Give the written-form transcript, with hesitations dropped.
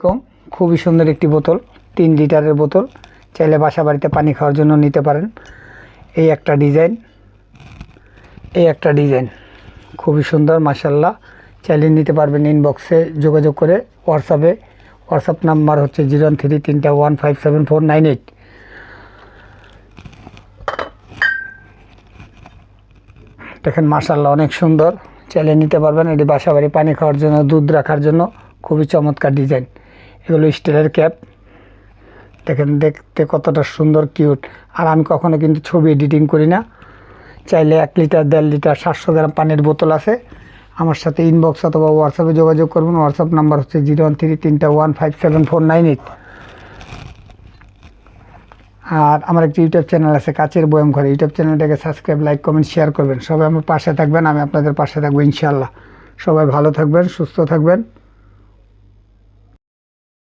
কম খুবই সুন্দর একটি বোতল 3 লিটারের বোতল চাইলে বাসা বাড়িতে পানি খাওয়ার জন্য নিতে পারেন। এই একটা ডিজাইন খুবই সুন্দর মাশাআল্লাহ। চাইলে নিতে পারবেন ইনবক্সে যোগাযোগ করে। হোয়াটসঅ্যাপ নাম্বার হচ্ছে 01331574988। দেখেন মাশাআল্লাহ অনেক সুন্দর, চাইলে নিতে পারবেন। এটি বাসা বাড়ি পানি খাওয়ার জন্য, দুধ রাখার জন্য খুবই চমৎকার ডিজাইন। এগুলো স্টিলের ক্যাপ, দেখেন দেখতে কতটা সুন্দর কিউট। আর আমি কখনো কিন্তু ছবি এডিটিং করি না। চাইলে 1 লিটার 1.5 লিটার 700 গ্রাম পানির বোতল আছে। আমার সাথে ইনবক্স অথবা হোয়াটসঅ্যাপে যোগাযোগ করবেন। হোয়াটসঅ্যাপ নাম্বার হচ্ছে 01331574988। আর আমার একটি ইউটিউব চ্যানেল আছে কাচের বয়ম ঘরে। ইউটিউব চ্যানেলটাকে সাবস্ক্রাইব, লাইক, কমেন্ট, শেয়ার করবেন। সবাই আমার পাশে থাকবেন, আমি আপনাদের পাশে থাকবো ইনশাআল্লাহ। সবাই ভালো থাকবেন, সুস্থ থাকবেন।